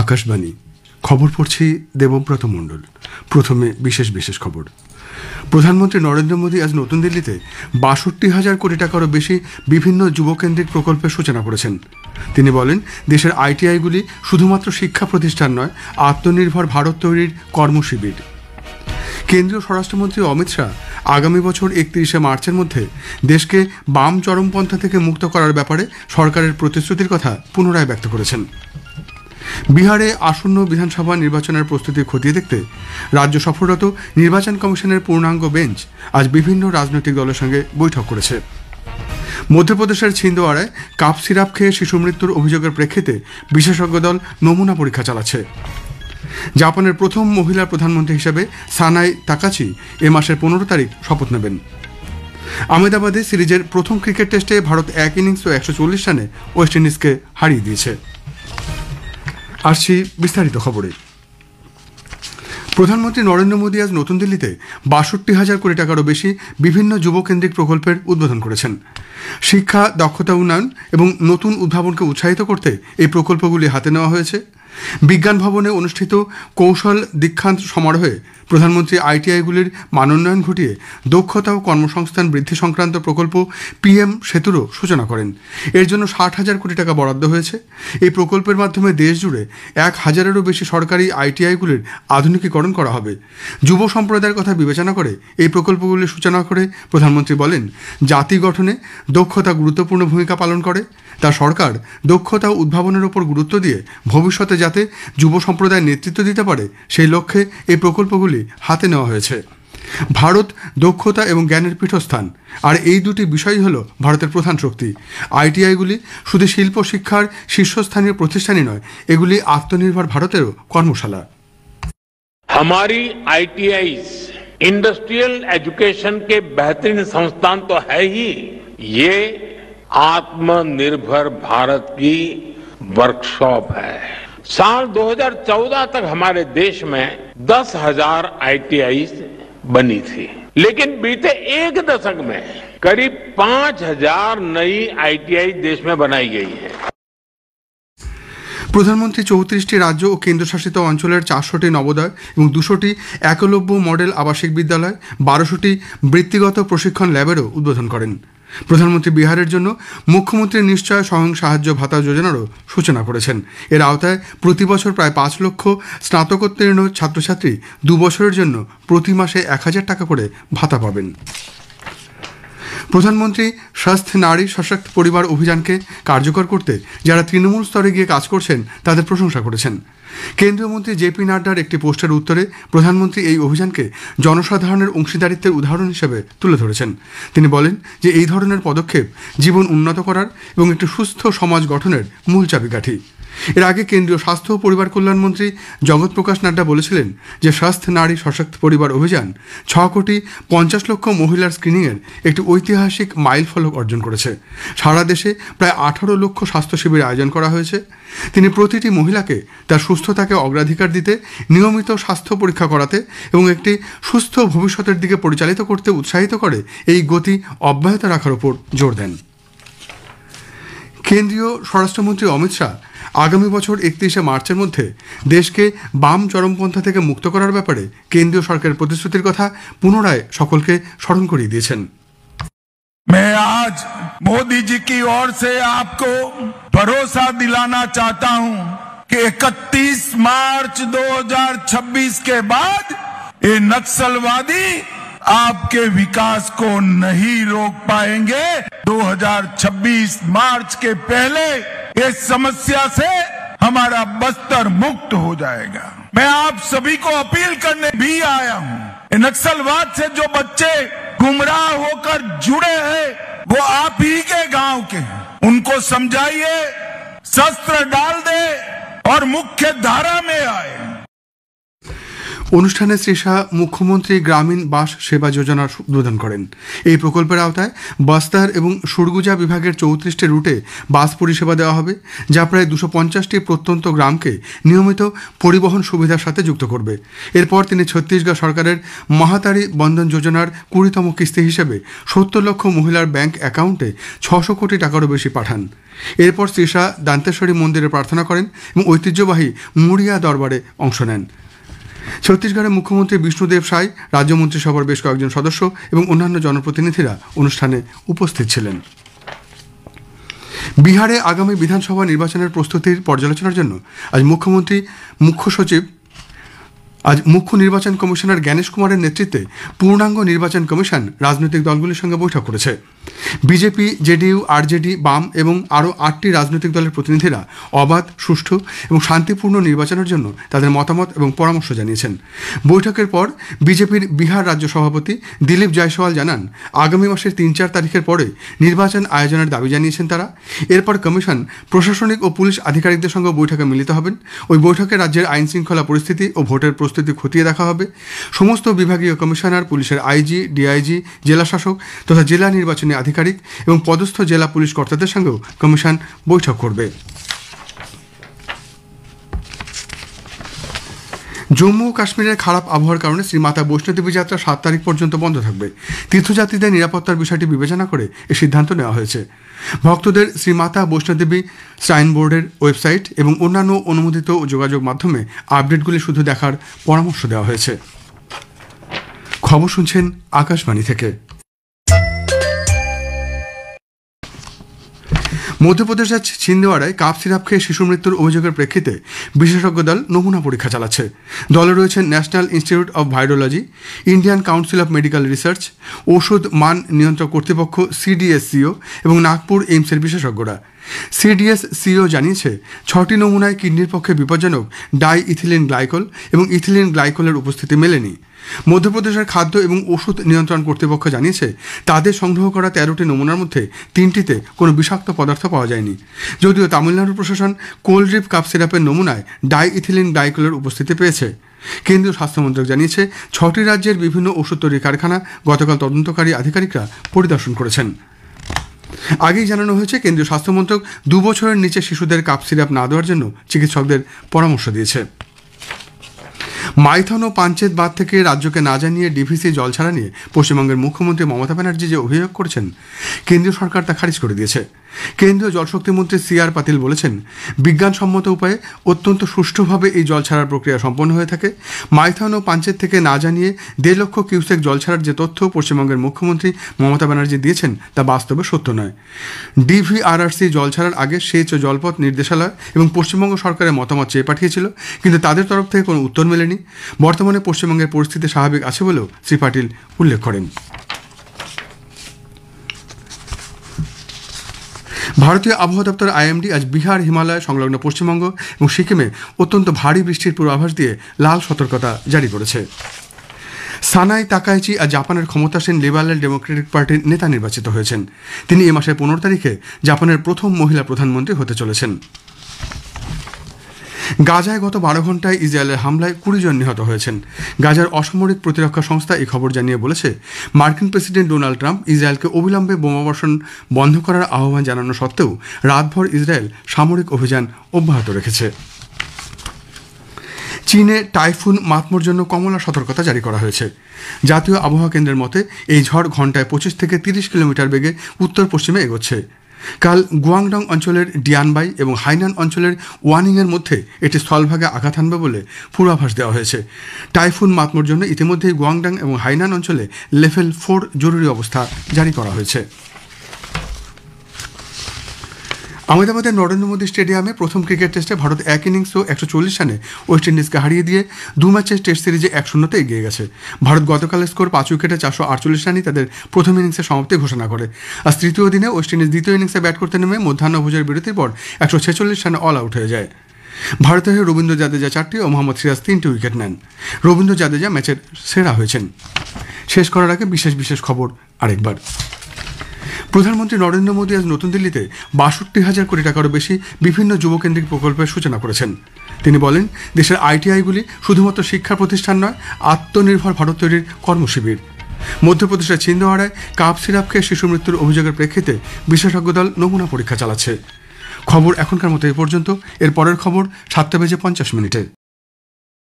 আকাশবাণী খবর পড়ছি দেবব্রত মণ্ডল। প্রথমে বিশেষ খবর। প্রধানমন্ত্রী নরেন্দ্র মোদী আজ নতুন দিল্লিতে ৬২,০০০ কোটি টাকারও বেশি বিভিন্ন যুবকেন্দ্রিক প্রকল্পের সূচনা করেছেন। তিনি বলেন, দেশের আইটিআইগুলি শুধুমাত্র শিক্ষা প্রতিষ্ঠান নয়, আত্মনির্ভর ভারত তৈরির কর্মশিবির। কেন্দ্রীয় স্বরাষ্ট্রমন্ত্রী অমিত শাহ আগামী বছর ৩১শে মার্চের মধ্যে দেশকে বাম চরমপন্থা থেকে মুক্ত করার ব্যাপারে সরকারের প্রতিশ্রুতির কথা পুনরায় ব্যক্ত করেছেন। বিহারে আসন্ন বিধানসভা নির্বাচনের প্রস্তুতি খতিয়ে দেখতে রাজ্য সফররত নির্বাচন কমিশনের পূর্ণাঙ্গ বেঞ্চ আজ বিভিন্ন রাজনৈতিক দলের সঙ্গে বৈঠক করেছে। মধ্যপ্রদেশের ছিন্দওয়াড়ায় কাপ সিরাপ খেয়ে শিশু মৃত্যুর অভিযোগের প্রেক্ষিতে বিশেষজ্ঞ দল নমুনা পরীক্ষা চালাচ্ছে। জাপানের প্রথম মহিলা প্রধানমন্ত্রী হিসেবে সানাই তাকাচি এ মাসের ১৫ তারিখ শপথ নেবেন। আহমেদাবাদে সিরিজের প্রথম ক্রিকেট টেস্টে ভারত ১ ইনিংস ও ১৪০ রানে ওয়েস্ট ইন্ডিজকে হারিয়ে দিয়েছে। আসছি বিস্তারিত খবরে। প্রধানমন্ত্রী নরেন্দ্র মোদী আজ নতুন দিল্লিতে ৬২,০০০ কোটি টাকারও বেশি বিভিন্ন যুবকেন্দ্রিক প্রকল্পের উদ্বোধন করেছেন। শিক্ষা, দক্ষতা উন্নয়ন এবং নতুন উদ্ভাবনকে উৎসাহিত করতে এই প্রকল্পগুলি হাতে নেওয়া হয়েছে। বিজ্ঞান ভবনে অনুষ্ঠিত কৌশল দীক্ষান্ত সমারোহে প্রধানমন্ত্রী আইটিআইগুলির মানোন্নয়ন ঘটিয়ে দক্ষতা ও কর্মসংস্থান বৃদ্ধি সংক্রান্ত প্রকল্প পিএম সেতুরও সূচনা করেন। এর জন্য ৬০,০০০ কোটি টাকা বরাদ্দ হয়েছে। এই প্রকল্পের মাধ্যমে দেশ জুড়ে ১,০০০-এরও বেশি সরকারি আইটিআইগুলির আধুনিকীকরণ করা হবে। যুব সম্প্রদায়ের কথা বিবেচনা করে এই প্রকল্পগুলির সূচনা করে প্রধানমন্ত্রী বলেন, জাতি গঠনে দক্ষতা গুরুত্বপূর্ণ ভূমিকা পালন করে। তার সরকার দক্ষতা ও উদ্ভাবনের উপর গুরুত্ব দিয়ে ভবিষ্যতে যাতে যুব সম্প্রদায় নেতৃত্ব দিতে পারে সেই লক্ষ্যে এই প্রকল্পগুলি হাতে নেওয়া হয়েছে। ভারত দক্ষতা এবং জ্ঞানের পীঠস্থান, আর এই দুটি বিষয়ই হল ভারতের প্রধান শক্তি। আইটিআইগুলি শুধু শিল্প শিক্ষার শীর্ষস্থানীয় প্রতিষ্ঠানই নয়, এগুলি আত্মনির্ভর ভারতেরও কর্মশালা। हमारी आईटीआईज इंडस्ट्रियल एजुकेशन के बेहतरीन संस्थान तो है ही, ये आत्मनिर्भर भारत की वर्कशॉप है। साल 2014 तक हमारे देश में 10,000 आईटीआई बनी थी, लेकिन बीते एक दशक में करीब 5,000 नई आईटीआई देश में बनाई गई है। প্রধানমন্ত্রী ৩৪টি রাজ্য ও কেন্দ্রশাসিত অঞ্চলের ৪০০টি নবোদয় এবং ২০০টি একলব্য মডেল আবাসিক বিদ্যালয়, ১২০০টি বৃত্তিগত প্রশিক্ষণ ল্যাবেরও উদ্বোধন করেন। প্রধানমন্ত্রী বিহারের জন্য মুখ্যমন্ত্রী নিশ্চয় স্বয়ং সাহায্য ভাতা যোজনারও সূচনা করেছেন। এর আওতায় প্রতি বছর প্রায় ৫ লক্ষ স্নাতকোত্তীর্ণ ছাত্রছাত্রী ২ বছরের জন্য প্রতি মাসে ১,০০০ টাকা করে ভাতা পাবেন। প্রধানমন্ত্রী স্বাস্থ্য নারী সশক্ত পরিবার অভিযানকে কার্যকর করতে যারা তৃণমূল স্তরে গিয়ে কাজ করছেন তাদের প্রশংসা করেছেন। কেন্দ্রীয় মন্ত্রী জেপি নাড্ডার একটি পোস্টের উত্তরে প্রধানমন্ত্রী এই অভিযানকে জনসাধারণের অংশীদারিত্বের উদাহরণ হিসেবে তুলে ধরেছেন। তিনি বলেন যে এই ধরনের পদক্ষেপ জীবন উন্নত করার এবং একটি সুস্থ সমাজ গঠনের মূল চাবিকাঠি। এর আগে কেন্দ্রীয় স্বাস্থ্য ও পরিবার কল্যাণ মন্ত্রী জগৎ প্রকাশ নাড্ডা বলেছিলেন যে স্বাস্থ্য নারী সশক্ত পরিবার অভিযান ৬,৫০,০০,০০০ মহিলার স্ক্রিনিংয়ের একটি ঐতিহাসিক মাইল ফলক অর্জন করেছে। সারা দেশে প্রায় ১৮ লক্ষ স্বাস্থ্য শিবির আয়োজন করা হয়েছে। তিনি প্রতিটি মহিলাকে তার সুস্থতাকে অগ্রাধিকার দিতে, নিয়মিত স্বাস্থ্য পরীক্ষা করাতে এবং একটি সুস্থ ভবিষ্যতের দিকে পরিচালিত করতে উৎসাহিত করে এই গতি অব্যাহত রাখার উপর জোর দেন। কেন্দ্রীয় স্বরাষ্ট্রমন্ত্রী অমিত শাহ আগামী বছর ৩১শে মার্চের মধ্যে দেশকে বাম চরমপন্থা থেকে মুক্ত করার ব্যাপারে কেন্দ্রীয় সরকারের প্রতিশ্রুতির কথা পুনরায় সকলকে স্মরণ করিয়ে দিয়েছেন। मैं आज मोदी जी की ओर से आपको भरोसा दिलाना चाहता हूं कि 31 मार्च 2026 के बाद ये नक्सलवादी आपके विकास को नहीं रोक पाएंगे। 2026 मार्च के पहले इस समस्या से हमारा बस्तर मुक्त हो जाएगा। मैं आप सभी को अपील करने भी आया हूं, नक्सलवाद से जो बच्चे गुमराह होकर जुड़े हैं वो आप ही के गांव के हैं, उनको समझाइए, शस्त्र डाल दे और मुख्य धारा में आए। অনুষ্ঠানে শ্রী শাহ মুখ্যমন্ত্রী গ্রামীণ বাস সেবা যোজনার উদ্বোধন করেন। এই প্রকল্পের আওতায় বস্তার এবং সুরগুজা বিভাগের 34টি রুটে বাস পরিষেবা দেওয়া হবে, যা প্রায় 250টি প্রত্যন্ত গ্রামকে নিয়মিত পরিবহন সুবিধার সাথে যুক্ত করবে। এরপর তিনি ছত্তিশগড় সরকারের মহাতারি বন্ধন যোজনার 20তম কিস্তি হিসেবে 70 লক্ষ মহিলার ব্যাংক অ্যাকাউন্টে 600 কোটি টাকারও বেশি পাঠান। এরপর শ্রী শাহ দান্তেশ্বরী মন্দিরে প্রার্থনা করেন এবং ঐতিহ্যবাহী মুড়িয়া দরবারে অংশ নেন। ছত্তিশগড়ের মুখ্যমন্ত্রী বিষ্ণুদেব সাই, রাজ্য মন্ত্রিসভার বেশ কয়েকজন সদস্য এবং অন্যান্য জনপ্রতিনিধিরা অনুষ্ঠানে উপস্থিত ছিলেন। বিহারে আগামী বিধানসভা নির্বাচনের প্রস্তুতির পর্যালোচনার জন্য আজ মুখ্য নির্বাচন কমিশনার জ্ঞানেশ কুমারের নেতৃত্বে পূর্ণাঙ্গ নির্বাচন কমিশন রাজনৈতিক দলগুলির সঙ্গে বৈঠক করেছে। বিজেপি, জেডিইউ, আরজেডি, বাম এবং আরও 8টি রাজনৈতিক দলের প্রতিনিধিরা অবাধ, সুষ্ঠু এবং শান্তিপূর্ণ নির্বাচনের জন্য তাদের মতামত এবং পরামর্শ জানিয়েছেন। বৈঠকের পর বিজেপির বিহার রাজ্য সভাপতি দিলীপ জয়সওয়াল জানান, আগামী মাসের 3-4 তারিখের পরে নির্বাচন আয়োজনের দাবি জানিয়েছেন তারা। এরপর কমিশন প্রশাসনিক ও পুলিশ আধিকারিকদের সঙ্গে বৈঠকে মিলিত হবেন। ওই বৈঠকে রাজ্যের আইন শৃঙ্খলা পরিস্থিতি ও ভোটের প্রস্তুতি খতিয়ে দেখা হবে। সমস্ত বিভাগীয় কমিশনার, পুলিশের আইজি, ডিআইজি, জেলা শাসক তথা জেলা নির্বাচনী আধিকারিক এবং পদস্থ জেলা পুলিশ কর্তাদের সঙ্গেও কমিশন বৈঠক করবে। জম্মু ও কাশ্মীরের খারাপ আবহাওয়ার কারণে শ্রীমাতা বৈষ্ণোদেবী যাত্রা 7 তারিখ পর্যন্ত বন্ধ থাকবে। তীর্থযাত্রীদের নিরাপত্তার বিষয়টি বিবেচনা করে এই সিদ্ধান্ত নেওয়া হয়েছে। ভক্তদের শ্রীমাতা বৈষ্ণোদেবী শ্রাইন বোর্ডের ওয়েবসাইট এবং অন্যান্য অনুমোদিত যোগাযোগ মাধ্যমে আপডেটগুলি শুধু দেখার পরামর্শ দেওয়া হয়েছে। খবর শুনছেন আকাশবাণী থেকে। মধ্যপ্রদেশের ছিন্দওয়াড়ায় কাপ সিরাপ খেয়ে শিশু মৃত্যুর অভিযোগের প্রেক্ষিতে বিশেষজ্ঞ দল নমুনা পরীক্ষা চালাচ্ছে। দলে রয়েছেন national institute of virology, Indian council of medical research, ওষুধ মান নিয়ন্ত্রক কর্তৃপক্ষ সিডিএসসিও এবং নাগপুর এইমসের বিশেষজ্ঞরা। সিডিএসসিও জানিয়েছে 6টি নমুনায় কিডনির পক্ষে বিপজ্জনক ডাই ইথিলিন গ্লাইকল এবং ইথিলিন গ্লাইকলের উপস্থিতি মেলেনি। মধ্যপ্রদেশের খাদ্য এবং ওষুধ নিয়ন্ত্রণ কর্তৃপক্ষ জানিয়েছে তাদের সংগ্রহ করা 13টি নমুনার মধ্যে 3টিতে কোনো বিষাক্ত পদার্থ পাওয়া যায়নি। যদিও তামিলনাড়ু প্রশাসন cold drip cup সিরাপের নমুনায় die ethylene গ্লাইকলের উপস্থিতি পেয়েছে। কেন্দ্রীয় স্বাস্থ্যমন্ত্রক জানিয়েছে 6টি রাজ্যের বিভিন্ন ওষুধ তৈরির কারখানা গতকাল তদন্তকারী আধিকারিকরা পরিদর্শন করেছেন। আগেই জানানো হয়েছে কেন্দ্রীয় স্বাস্থ্যমন্ত্রক 2 বছরের নিচে শিশুদের কাপ সিরাপ না দেওয়ার জন্য চিকিৎসকদের পরামর্শ দিয়েছে। মাইথন ও পাঞ্চেত বাঁধ থেকে রাজ্যকে না জানিয়ে ডিভিসি জল ছাড়া নিয়ে পশ্চিমবঙ্গের মুখ্যমন্ত্রী মমতা ব্যানার্জি যে অভিযোগ করেছেন, কেন্দ্রীয় সরকার তা খারিজ করে দিয়েছে। কেন্দ্রীয় জলশক্তি মন্ত্রী CR পাতিল বলেছেন, বিজ্ঞানসম্মত উপায়ে অত্যন্ত সুষ্ঠুভাবে এই জল ছাড়ার প্রক্রিয়া সম্পন্ন হয়ে থাকে। মাইথন ও পাঞ্চেত থেকে না জানিয়ে 1.5 লক্ষ কিউসেক জল ছাড়ার যে তথ্য পশ্চিমবঙ্গের মুখ্যমন্ত্রী মমতা ব্যানার্জি দিয়েছেন তা বাস্তবে সত্য নয়। ডিভিআরআরসি জল ছাড়ার আগে সেচ ও জলপথ নির্দেশালয় এবং পশ্চিমবঙ্গ সরকারের মতামত চেয়ে পাঠিয়েছিল, কিন্তু তাদের তরফ থেকে কোনো উত্তর মেলেনি। বর্তমানে পশ্চিমবঙ্গের পরিস্থিতি স্বাভাবিক আছে বলেও শ্রী পাটিল উল্লেখ করেন। ভারতীয় আবহাওয়া দপ্তর IMD আজ বিহার, হিমালয় সংলগ্ন পশ্চিমবঙ্গ এবং সিকিমে অত্যন্ত ভারী বৃষ্টির পূর্বাভাস দিয়ে লাল সতর্কতা জারি করেছে। সানাই তাকাইচি আজ জাপানের ক্ষমতাসীন লিবারেল ডেমোক্রেটিক পার্টির নেতা নির্বাচিত হয়েছেন। তিনি এ মাসের 15 তারিখে জাপানের প্রথম মহিলা প্রধানমন্ত্রী হতে চলেছেন। গাজায় গত 12 ঘন্টায় ইসরায়েলের হামলায় 20 জন নিহত হয়েছেন। গাজার অসামরিক প্রতিরক্ষা সংস্থা এই খবর জানিয়ে বলেছে, মার্কিন প্রেসিডেন্ট ডোনাল্ড ট্রাম্প ইসরায়েলকে অবিলম্বে বোমাবর্ষণ বন্ধ করার আহ্বান জানানো সত্ত্বেও রাতভর ইসরায়েল সামরিক অভিযান অব্যাহত রেখেছে। চীনে টাইফুন মাতমোর জন্য কমলা সতর্কতা জারি করা হয়েছে। জাতীয় আবহাওয়া কেন্দ্রের মতে এই ঝড় ঘন্টায় 25 থেকে 30 কিলোমিটার বেগে উত্তর পশ্চিমে এগোচ্ছে। কাল গুয়াংডং অঞ্চলের ডিয়ানবাই এবং হাইনান অঞ্চলের ওয়ানিংয়ের মধ্যে এটি স্থলভাগে আঘাত হানবে বলে পূর্বাভাস দেওয়া হয়েছে। টাইফুন মাতমোর জন্য ইতিমধ্যেই গুয়াংডং এবং হাইনান অঞ্চলে লেভেল 4 জরুরি অবস্থা জারি করা হয়েছে। আহমেদাবাদের নরেন্দ্র মোদী স্টেডিয়ামে প্রথম ক্রিকেট টেস্টে ভারত 1 ইনিংস ও 140 রানে ওয়েস্ট ইন্ডিজকে হারিয়ে দিয়ে 2 ম্যাচের টেস্ট সিরিজে 1-0 এগিয়ে গেছে। ভারত গতকালের স্কোর 5 উইকেটে 448 রানেই তাদের প্রথম ইনিংসের সমাপ্তি ঘোষণা করে। আজ তৃতীয় দিনে ওয়েস্ট ইন্ডিজ দ্বিতীয় ইনিংসে ব্যাট করতে নেমে মধ্যাহ্নভোজের বিরতির পর 146 রানে অল আউট হয়ে যায়। ভারতের হয়ে রবীন্দ্র জাদেজা 4টি ও মোহাম্মদ সিরাজ 3টি উইকেট নেন। রবীন্দ্র জাদেজা ম্যাচের সেরা হয়েছেন। শেষ করার আগে বিশেষ খবর আরেকবার। প্রধানমন্ত্রী নরেন্দ্র মোদী আজ নতুন দিল্লিতে ৬২,০০০ কোটি টাকারও বেশি বিভিন্ন যুবকেন্দ্রিক প্রকল্পের সূচনা করেছেন। তিনি বলেন, দেশের আইটিআইগুলি শুধুমাত্র শিক্ষা প্রতিষ্ঠান নয়, আত্মনির্ভর ভারত তৈরির কর্মশিবির। মধ্যপ্রদেশের ছিন্দওয়াড়ায় কাপ সিরাপ খেয়ে শিশু মৃত্যুর অভিযোগের প্রেক্ষিতে বিশেষজ্ঞ দল নমুনা পরীক্ষা চালাচ্ছে। খবর এখনকার মতো এই পর্যন্ত। এর পরের খবর ৭টা বেজে ৫০ মিনিটে।